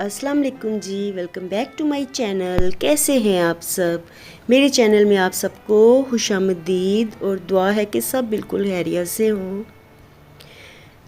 अस्सलाम वालेकुम जी, welcome back to my channel. कैसे हैं आप सब? मेरे चैनल में आप सबको खुशामदीद और दुआ है कि सब बिल्कुल खैरियत से हों।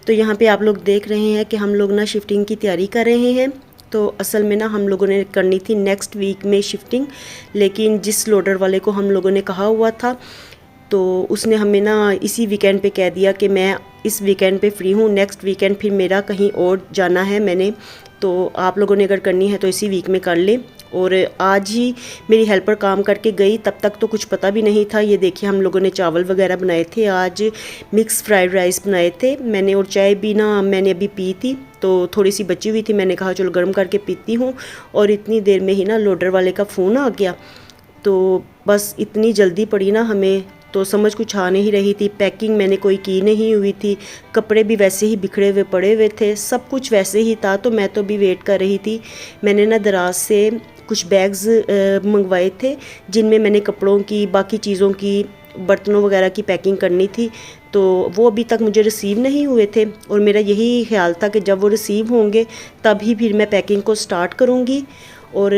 तो यहाँ पे आप लोग देख रहे हैं कि हम लोग ना शिफ्टिंग की तैयारी कर रहे हैं। तो असल में ना हम लोगों ने करनी थी नेक्स्ट वीक में शिफ्टिंग, लेकिन जिस लोडर वाले को हम लोगों ने कहा हुआ था तो उसने हमें ना इसी वीकेंड पे कह दिया कि मैं इस वीकेंड पे फ्री हूँ, नेक्स्ट वीकेंड फिर मेरा कहीं और जाना है मैंने, तो आप लोगों ने अगर करनी है तो इसी वीक में कर ले। और आज ही मेरी हेल्पर काम करके गई, तब तक तो कुछ पता भी नहीं था। ये देखिए हम लोगों ने चावल वगैरह बनाए थे, आज मिक्स फ्राइड राइस बनाए थे मैंने, और चाय भी ना मैंने अभी पी थी तो थोड़ी सी बची हुई थी, मैंने कहा चलो गर्म करके पीती हूँ। और इतनी देर में ही ना लोडर वाले का फ़ोन आ गया, तो बस इतनी जल्दी पड़ी ना हमें, तो समझ कुछ आ नहीं रही थी। पैकिंग मैंने कोई की नहीं हुई थी, कपड़े भी वैसे ही बिखरे हुए पड़े हुए थे, सब कुछ वैसे ही था। तो मैं तो भी वेट कर रही थी। मैंने ना दराज से कुछ बैग्स मंगवाए थे जिनमें मैंने कपड़ों की, बाकी चीज़ों की, बर्तनों वगैरह की पैकिंग करनी थी, तो वो अभी तक मुझे रिसीव नहीं हुए थे। और मेरा यही ख्याल था कि जब वो रिसीव होंगे तभी फिर मैं पैकिंग को स्टार्ट करूँगी। और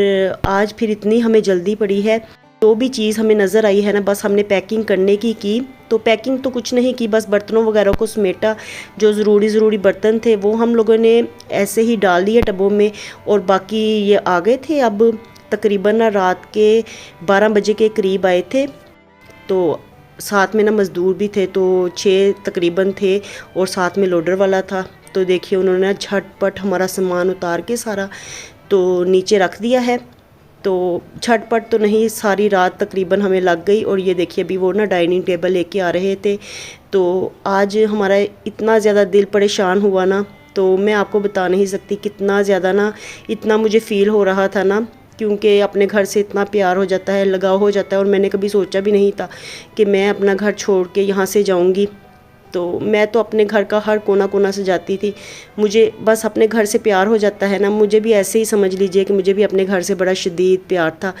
आज फिर इतनी हमें जल्दी पड़ी है, जो भी चीज़ हमें नज़र आई है ना बस हमने पैकिंग करने की। तो पैकिंग तो कुछ नहीं की, बस बर्तनों वगैरह को समेटा, जो ज़रूरी बर्तन थे वो हम लोगों ने ऐसे ही डाल दिए टबों में, और बाकी ये आ गए थे। अब तकरीबन ना रात के 12 बजे के करीब आए थे, तो साथ में ना मज़दूर भी थे, तो 6 तकरीबन थे और साथ में लोडर वाला था। तो देखिए उन्होंने झटपट हमारा सामान उतार के सारा तो नीचे रख दिया है। तो झटपट तो नहीं, सारी रात तकरीबन हमें लग गई। और ये देखिए अभी वो ना डाइनिंग टेबल लेके आ रहे थे, तो आज हमारा इतना ज़्यादा दिल परेशान हुआ ना, तो मैं आपको बता नहीं सकती कितना ज़्यादा ना, इतना मुझे फ़ील हो रहा था ना, क्योंकि अपने घर से इतना प्यार हो जाता है, लगाव हो जाता है। और मैंने कभी सोचा भी नहीं था कि मैं अपना घर छोड़ के यहाँ से जाऊँगी। तो मैं तो अपने घर का हर कोना कोना से जाती थी, मुझे बस अपने घर से प्यार हो जाता है ना। मुझे भी ऐसे ही समझ लीजिए कि मुझे भी अपने घर से बड़ा शदीद प्यार था।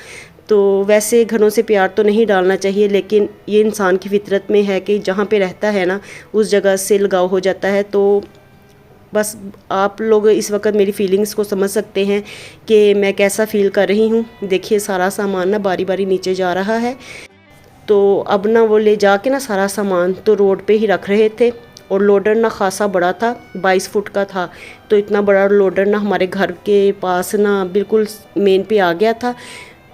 तो वैसे घरों से प्यार तो नहीं डालना चाहिए, लेकिन ये इंसान की फितरत में है कि जहाँ पे रहता है ना उस जगह से लगाव हो जाता है। तो बस आप लोग इस वक्त मेरी फीलिंग्स को समझ सकते हैं कि मैं कैसा फ़ील कर रही हूँ। देखिए सारा सामान ना बारी बारी नीचे जा रहा है, तो अब ना वो ले जाके ना सारा सामान तो रोड पे ही रख रहे थे। और लोडर ना खासा बड़ा था, 22 फुट का था, तो इतना बड़ा लोडर ना हमारे घर के पास ना बिल्कुल मेन पे आ गया था।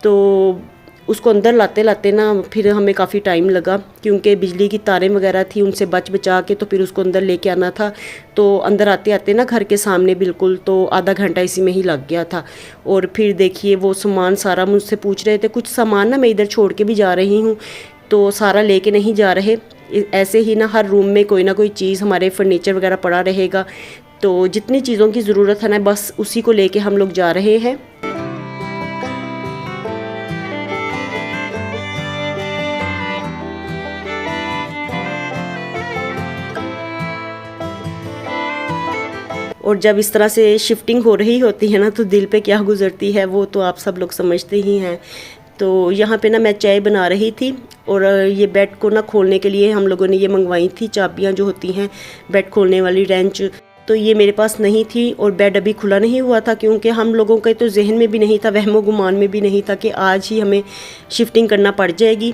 तो उसको अंदर लाते लाते ना फिर हमें काफ़ी टाइम लगा, क्योंकि बिजली की तारें वगैरह थी, उनसे बचा के तो फिर उसको अंदर लेके आना था। तो अंदर आते आते ना घर के सामने बिल्कुल तो आधा घंटा इसी में ही लग गया था। और फिर देखिए वो सामान सारा मुझसे पूछ रहे थे, कुछ सामान ना मैं इधर छोड़ के भी जा रही हूँ, तो सारा लेके नहीं जा रहे। ऐसे ही ना हर रूम में कोई ना कोई चीज़, हमारे फर्नीचर वगैरह पड़ा रहेगा, तो जितनी चीज़ों की ज़रूरत है ना बस उसी को लेके हम लोग जा रहे हैं। और जब इस तरह से शिफ्टिंग हो रही होती है ना तो दिल पे क्या गुजरती है वो तो आप सब लोग समझते ही हैं। तो यहाँ पे ना मैं चाय बना रही थी, और ये बेड को ना खोलने के लिए हम लोगों ने ये मंगवाई थी चाबियाँ जो होती हैं बेड खोलने वाली, रेंच। तो ये मेरे पास नहीं थी, और बेड अभी खुला नहीं हुआ था, क्योंकि हम लोगों के तो जहन में भी नहीं था, वहमो गुमान में भी नहीं था कि आज ही हमें शिफ्टिंग करना पड़ जाएगी।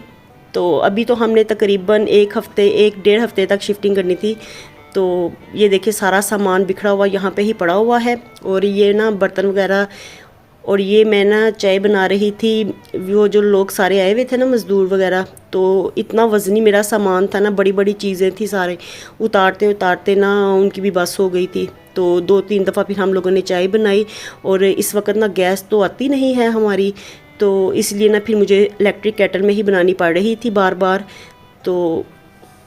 तो अभी तो हमने तकरीबन 1-1.5 हफ्ते तक शिफ्टिंग करनी थी। तो ये देखिए सारा सामान बिखरा हुआ यहाँ पे ही पड़ा हुआ है, और ये ना बर्तन वगैरह। और ये मैं ना चाय बना रही थी, वो जो लोग सारे आए हुए थे ना मज़दूर वगैरह, तो इतना वज़नी मेरा सामान था ना, बड़ी बड़ी चीज़ें थी, सारे उतारते उतारते ना उनकी भी बस हो गई थी। तो 2-3 दफ़ा फिर हम लोगों ने चाय बनाई, और इस वक्त ना गैस तो आती नहीं है हमारी, तो इसलिए ना फिर मुझे इलेक्ट्रिक केटल में ही बनानी पड़ रही थी बार बार। तो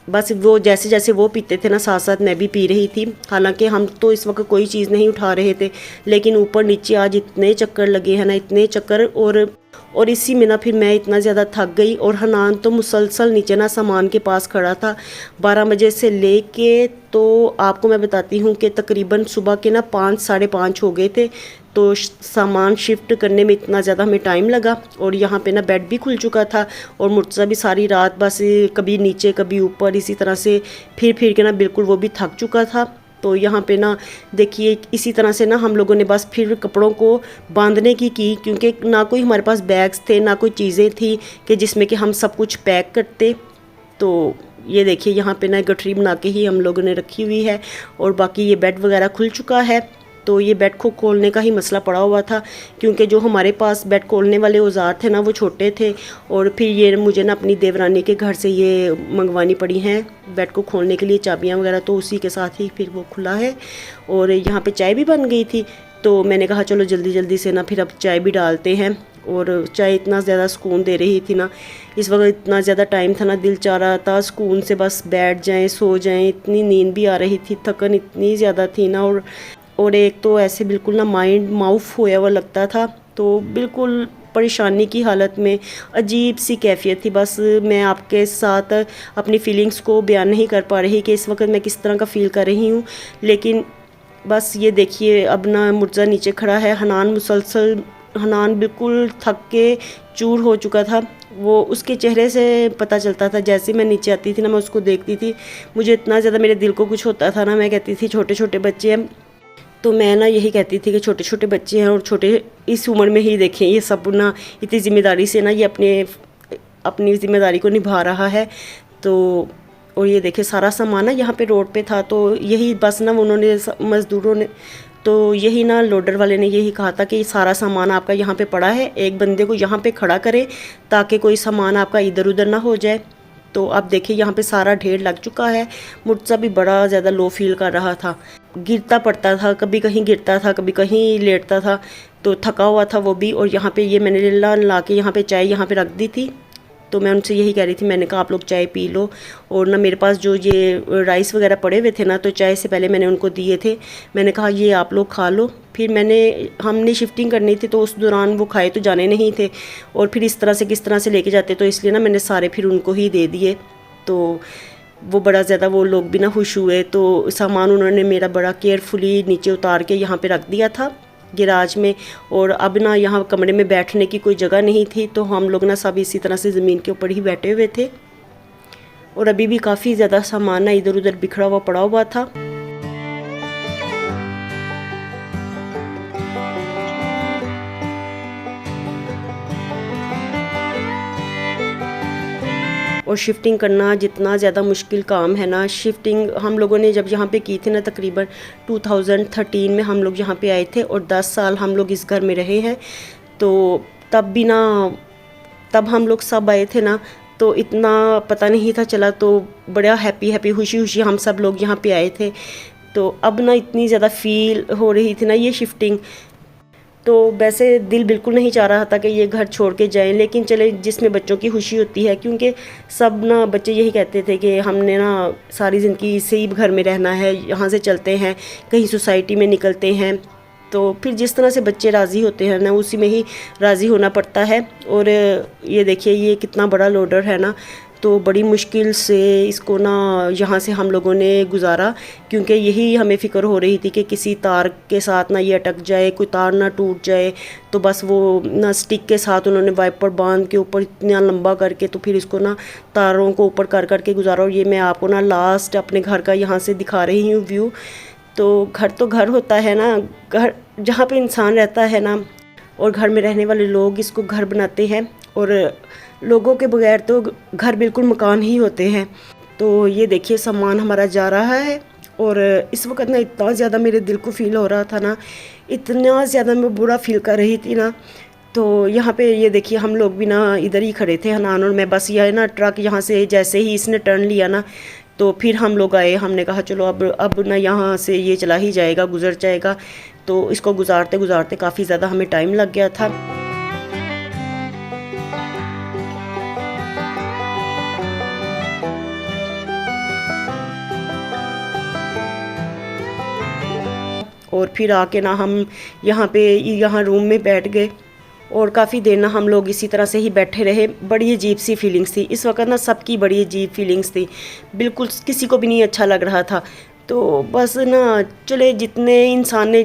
बस वो जैसे जैसे वो पीते थे ना साथ साथ मैं भी पी रही थी। हालांकि हम तो इस वक्त कोई चीज़ नहीं उठा रहे थे, लेकिन ऊपर नीचे आज इतने चक्कर लगे हैं ना, इतने चक्कर। और और इसी में ना फिर मैं इतना ज़्यादा थक गई और हनान तो मुसलसल नीचे ना सामान के पास खड़ा था 12 बजे से लेके। तो आपको मैं बताती हूँ कि तकरीबन सुबह के ना 5 साढ़े 5 हो गए थे। तो सामान शिफ्ट करने में इतना ज़्यादा हमें टाइम लगा और यहाँ पे ना बेड भी खुल चुका था और मुर्तज़ा भी सारी रात बस कभी नीचे कभी ऊपर इसी तरह से फिर के ना बिल्कुल वो भी थक चुका था। तो यहाँ पे ना देखिए इसी तरह से ना हम लोगों ने बस फिर कपड़ों को बांधने की क्योंकि ना कोई हमारे पास बैग्स थे ना कोई चीज़ें थी कि जिसमें कि हम सब कुछ पैक करते। तो ये देखिए यहाँ पे ना गठरी बना के ही हम लोगों ने रखी हुई है और बाकी ये बेड वगैरह खुल चुका है। तो ये बेड को खोलने का ही मसला पड़ा हुआ था क्योंकि जो हमारे पास बेड खोलने वाले औजार थे ना वो छोटे थे और फिर ये मुझे ना अपनी देवरानी के घर से ये मंगवानी पड़ी हैं बेड को खोलने के लिए चाबियां वगैरह। तो उसी के साथ ही फिर वो खुला है और यहाँ पे चाय भी बन गई थी। तो मैंने कहा चलो जल्दी जल्दी से ना फिर अब चाय भी डालते हैं। और चाय इतना ज़्यादा सुकून दे रही थी ना, इस वक्त इतना ज़्यादा टाइम था ना, दिल चाह रहा था सुकून से बस बैठ जाएं सो जाएं। इतनी नींद भी आ रही थी, थकन इतनी ज़्यादा थी ना और एक तो ऐसे बिल्कुल ना माइंड माउफ होया हुआ लगता था। तो बिल्कुल परेशानी की हालत में अजीब सी कैफियत थी। बस मैं आपके साथ अपनी फीलिंग्स को बयान नहीं कर पा रही कि इस वक्त मैं किस तरह का फ़ील कर रही हूँ। लेकिन बस ये देखिए अब ना मुर्जा नीचे खड़ा है। हनान बिल्कुल थक के चूर हो चुका था। वो उसके चेहरे से पता चलता था, जैसे मैं नीचे आती थी ना मैं उसको देखती थी, मुझे इतना ज़्यादा मेरे दिल को कुछ होता था ना। मैं कहती थी छोटे छोटे बच्चे हैं, तो मैं ना यही कहती थी कि छोटे छोटे बच्चे हैं और छोटे इस उम्र में ही देखें ये सब ना इतनी ज़िम्मेदारी से ना ये अपनी ज़िम्मेदारी को निभा रहा है। तो और ये देखे सारा सामान ना यहाँ पे रोड पे था। तो यही बस ना उन्होंने मज़दूरों ने तो यही ना लोडर वाले ने यही कहा था कि सारा सामान आपका यहाँ पे पड़ा है, एक बंदे को यहाँ पे खड़ा करें ताकि कोई सामान आपका इधर उधर ना हो जाए। तो आप देखिए यहाँ पे सारा ढेर लग चुका है। मुर्तज़ा भी बड़ा ज़्यादा लो फील कर रहा था, गिरता पड़ता था, कभी कहीं गिरता था कभी कहीं लेटता था। तो थका हुआ था वो भी। और यहाँ पे ये मैंने ला के यहाँ पे चाय यहाँ पे रख दी थी। तो मैं उनसे यही कह रही थी, मैंने कहा आप लोग चाय पी लो। और ना मेरे पास जो ये राइस वगैरह पड़े हुए थे ना, तो चाय से पहले मैंने उनको दिए थे। मैंने कहा ये आप लोग खा लो। फिर हमने शिफ्टिंग करनी थी तो उस दौरान वो खाए तो जाने नहीं थे और फिर इस तरह से किस तरह से लेके जाते, तो इसलिए ना मैंने सारे फिर उनको ही दे दिए। तो वो बड़ा ज़्यादा वो लोग भी ना खुश हुए। तो सामान उन्होंने मेरा बड़ा केयरफुली नीचे उतार के यहाँ पे रख दिया था गैराज में। और अब ना यहाँ कमरे में बैठने की कोई जगह नहीं थी, तो हम लोग ना सब इसी तरह से ज़मीन के ऊपर ही बैठे हुए थे। और अभी भी काफ़ी ज़्यादा सामान ना इधर उधर बिखरा हुआ पड़ा हुआ था। और शिफ्टिंग करना जितना ज़्यादा मुश्किल काम है ना, शिफ्टिंग हम लोगों ने जब यहाँ पे की थी ना तकरीबन 2013 में हम लोग यहाँ पे आए थे और 10 साल हम लोग इस घर में रहे हैं। तो तब भी ना, तब हम लोग सब आए थे ना तो इतना पता नहीं था चला। तो बड़ा हैप्पी खुशी खुशी हम सब लोग यहाँ पे आए थे। तो अब ना इतनी ज़्यादा फील हो रही थी ना ये शिफ्टिंग। तो वैसे दिल बिल्कुल नहीं चाह रहा था कि ये घर छोड़ के जाएं, लेकिन चले जिसमें बच्चों की खुशी होती है, क्योंकि सब ना बच्चे यही कहते थे कि हमने ना सारी ज़िंदगी इसी ही घर में रहना है, यहाँ से चलते हैं कहीं सोसाइटी में निकलते हैं। तो फिर जिस तरह से बच्चे राज़ी होते हैं ना उसी में ही राज़ी होना पड़ता है। और ये देखिए ये कितना बड़ा लोडर है ना, तो बड़ी मुश्किल से इसको ना यहाँ से हम लोगों ने गुजारा, क्योंकि यही हमें फ़िक्र हो रही थी कि किसी तार के साथ ना ये अटक जाए, कोई तार ना टूट जाए। तो बस वो ना स्टिक के साथ उन्होंने वाइपर बांध के ऊपर इतना लंबा करके तो फिर इसको ना तारों को ऊपर कर करके गुजारा। और ये मैं आपको ना लास्ट अपने घर का यहाँ से दिखा रही हूँ व्यू। तो घर होता है ना, घर जहाँ पे इंसान रहता है ना, और घर में रहने वाले लोग इसको घर बनाते हैं। और लोगों के बगैर तो घर बिल्कुल मकान ही होते हैं। तो ये देखिए सामान हमारा जा रहा है। और इस वक्त ना इतना ज़्यादा मेरे दिल को फ़ील हो रहा था ना, इतना ज़्यादा मैं बुरा फील कर रही थी ना। तो यहाँ पे ये देखिए हम लोग भी ना इधर ही खड़े थे, हनान और मैं। बस यह ना ट्रक यहाँ से जैसे ही इसने टर्न लिया ना, तो फिर हम लोग आए। हमने कहा चलो अब ना यहाँ से ये चला ही जाएगा, गुजर जाएगा। तो इसको गुजारते गुजारते काफ़ी ज़्यादा हमें टाइम लग गया था। और फिर आके ना हम यहाँ रूम में बैठ गए। और काफ़ी देर ना हम लोग इसी तरह से ही बैठे रहे। बड़ी अजीब सी फीलिंग्स थी इस वक्त ना, सबकी बड़ी अजीब फीलिंग्स थी, बिल्कुल किसी को भी नहीं अच्छा लग रहा था। तो बस ना चले, जितने इंसान ने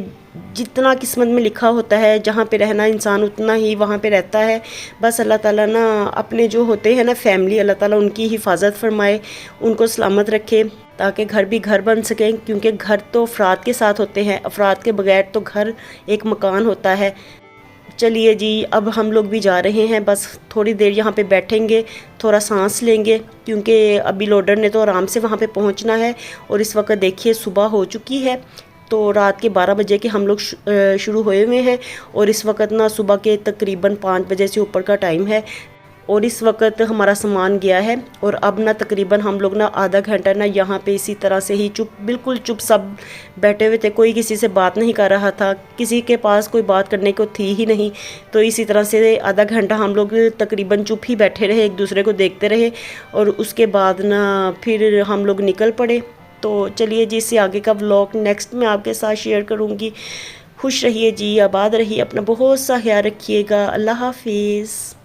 जितना किस्मत में लिखा होता है, जहाँ पे रहना इंसान उतना ही वहाँ पे रहता है। बस अल्लाह ताला ना अपने जो होते हैं ना फैमिली, अल्लाह ताला उनकी हिफाजत फरमाए, उनको सलामत रखे, ताकि घर भी घर बन सकें। क्योंकि घर तो अफराद के साथ होते हैं, अफराद के बगैर तो घर एक मकान होता है। चलिए जी, अब हम लोग भी जा रहे हैं, बस थोड़ी देर यहाँ पे बैठेंगे, थोड़ा सांस लेंगे, क्योंकि अभी लोडर ने तो आराम से वहाँ पे पहुँचना है। और इस वक्त देखिए सुबह हो चुकी है, तो रात के 12 बजे के हम लोग शुरू हुए हुए हैं, और इस वक्त ना सुबह के तकरीबन 5 बजे से ऊपर का टाइम है। और इस वक्त हमारा सामान गया है, और अब ना तकरीबन हम लोग ना आधा घंटा ना यहाँ पे इसी तरह से ही चुप, बिल्कुल चुप सब बैठे हुए थे। कोई किसी से बात नहीं कर रहा था, किसी के पास कोई बात करने को थी ही नहीं। तो इसी तरह से आधा घंटा हम लोग तकरीबन चुप ही बैठे रहे, एक दूसरे को देखते रहे, और उसके बाद ना फिर हम लोग निकल पड़े। तो चलिए जी, इससे आगे का व्लॉग नेक्स्ट में आपके साथ शेयर करूँगी। खुश रहिए जी, आबाद रहिए, अपना बहुत सा ख्याल रखिएगा। अल्लाह हाफिज़।